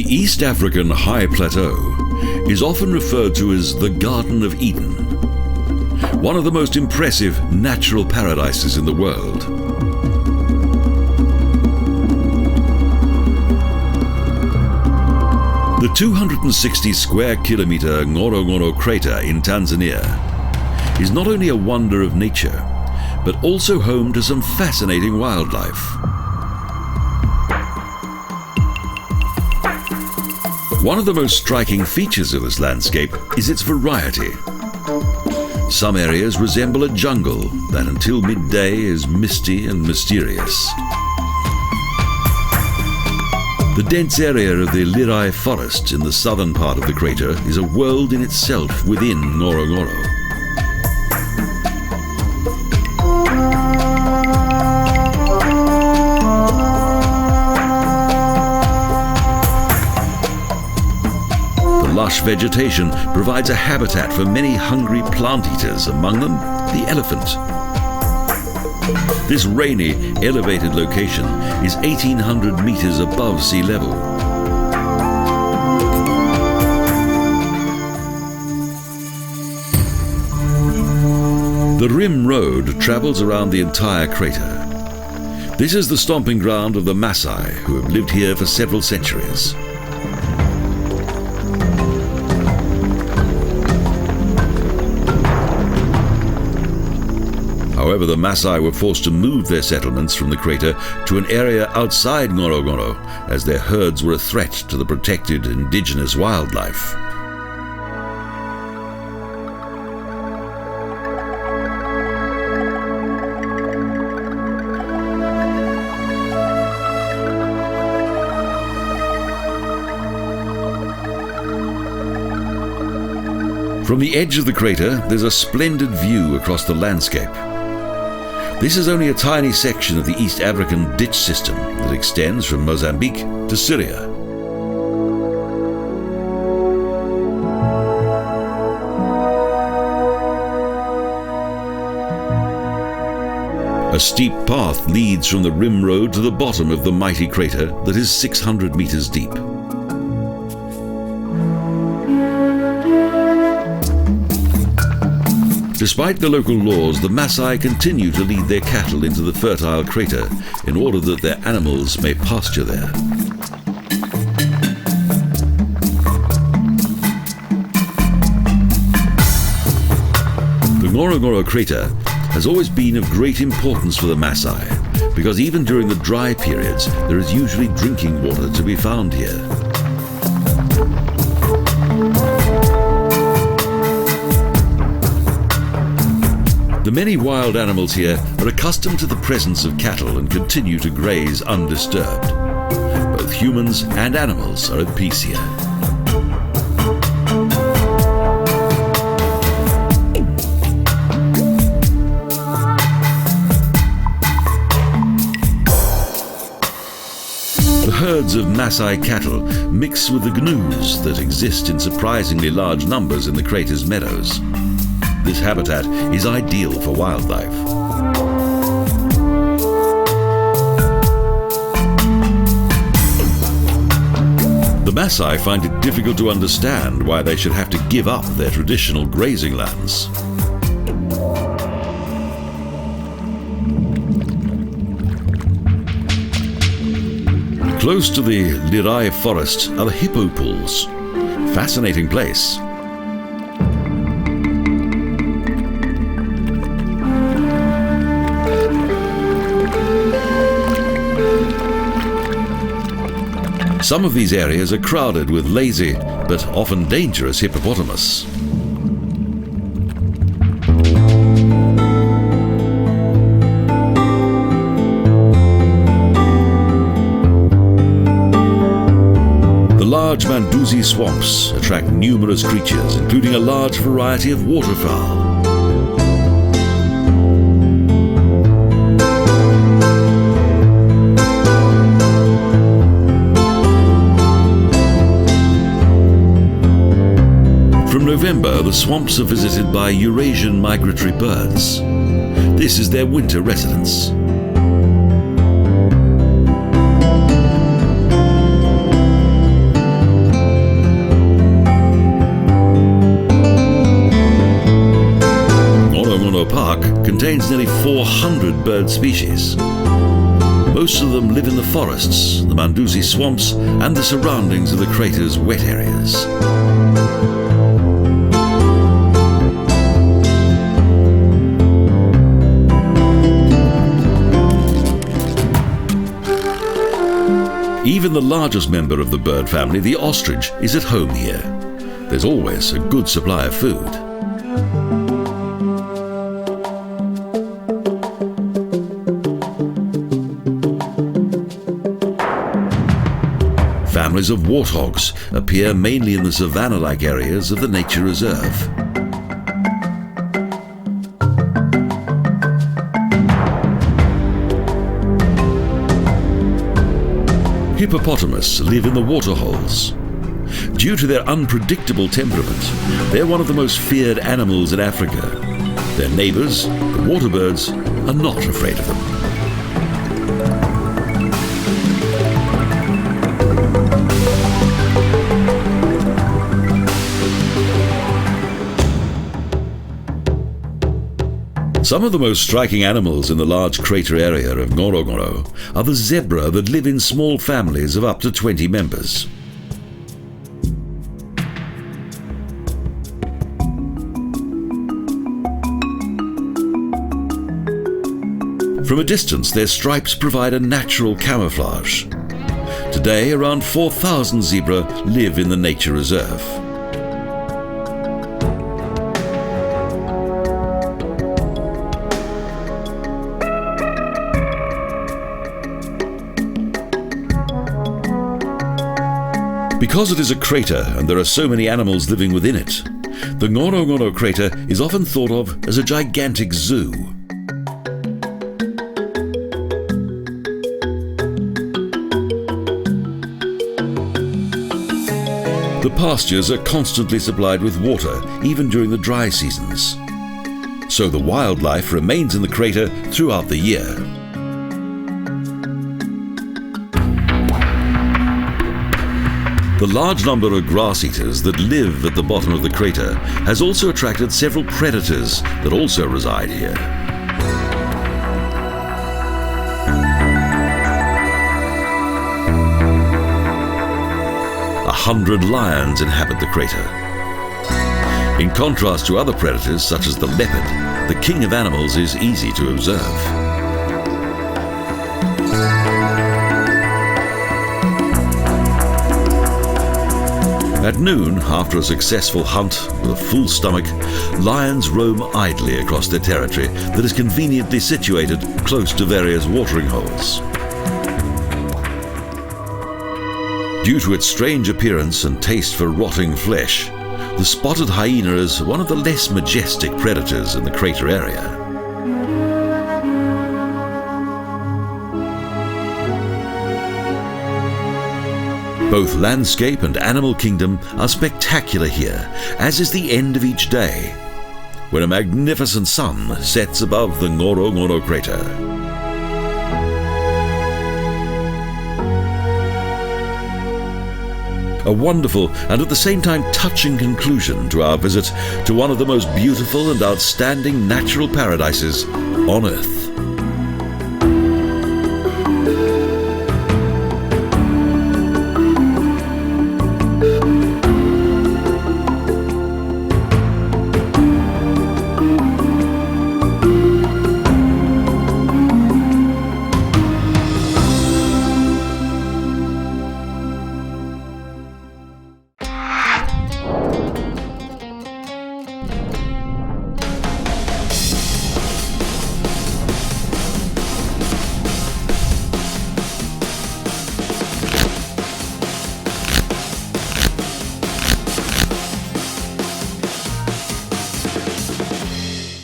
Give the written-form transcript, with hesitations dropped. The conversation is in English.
East African High Plateau is often referred to as the Garden of Eden, one of the most impressive natural paradises in the world. The 260 square kilometre Ngorongoro Crater in Tanzania is not only a wonder of nature, but also home to some fascinating wildlife. One of the most striking features of this landscape is its variety. Some areas resemble a jungle that until midday is misty and mysterious. The dense area of the Lerai Forest in the southern part of the crater is a world in itself within Ngorongoro. Lush vegetation provides a habitat for many hungry plant eaters, among them the elephant. This rainy, elevated location is 1,800 meters above sea level. The Rim Road travels around the entire crater. This is the stomping ground of the Maasai, who have lived here for several centuries. However, the Maasai were forced to move their settlements from the crater to an area outside Ngorongoro, as their herds were a threat to the protected indigenous wildlife. From the edge of the crater, there's a splendid view across the landscape. This is only a tiny section of the East African ditch system that extends from Mozambique to Syria. A steep path leads from the Rim Road to the bottom of the mighty crater that is 600 meters deep. Despite the local laws, the Maasai continue to lead their cattle into the fertile crater in order that their animals may pasture there. The Ngorongoro Crater has always been of great importance for the Maasai, because even during the dry periods, there is usually drinking water to be found here. The many wild animals here are accustomed to the presence of cattle and continue to graze undisturbed. Both humans and animals are at peace here. The herds of Maasai cattle mix with the gnus that exist in surprisingly large numbers in the crater's meadows. This habitat is ideal for wildlife. The Maasai find it difficult to understand why they should have to give up their traditional grazing lands. Close to the Lerai Forest are the hippo pools. Fascinating place. Some of these areas are crowded with lazy but often dangerous hippopotamus. The large Manduzi swamps attract numerous creatures, including a large variety of waterfowl. November, the swamps are visited by Eurasian migratory birds. This is their winter residence. contains nearly 400 bird species. Most of them live in the forests, the Mandusi swamps, and the surroundings of the crater's wet areas. Even the largest member of the bird family, the ostrich, is at home here. There's always a good supply of food. Families of warthogs appear mainly in the savanna-like areas of the nature reserve. Hippopotamus live in the waterholes. Due to their unpredictable temperament, they're one of the most feared animals in Africa. Their neighbours, the waterbirds, are not afraid of them. Some of the most striking animals in the large crater area of Ngorongoro are the zebra that live in small families of up to 20 members. From a distance, their stripes provide a natural camouflage. Today, around 4,000 zebra live in the nature reserve. Because it is a crater and there are so many animals living within it, the Ngorongoro Crater is often thought of as a gigantic zoo. The pastures are constantly supplied with water, even during the dry seasons. So the wildlife remains in the crater throughout the year. The large number of grass-eaters that live at the bottom of the crater has also attracted several predators that also reside here. 100 lions inhabit the crater. In contrast to other predators such as the leopard, the king of animals is easy to observe. At noon, after a successful hunt with a full stomach, lions roam idly across their territory that is conveniently situated close to various watering holes. Due to its strange appearance and taste for rotting flesh, the spotted hyena is one of the less majestic predators in the crater area. Both landscape and animal kingdom are spectacular here, as is the end of each day, when a magnificent sun sets above the Ngorongoro Crater. A wonderful and at the same time touching conclusion to our visit to one of the most beautiful and outstanding natural paradises on Earth.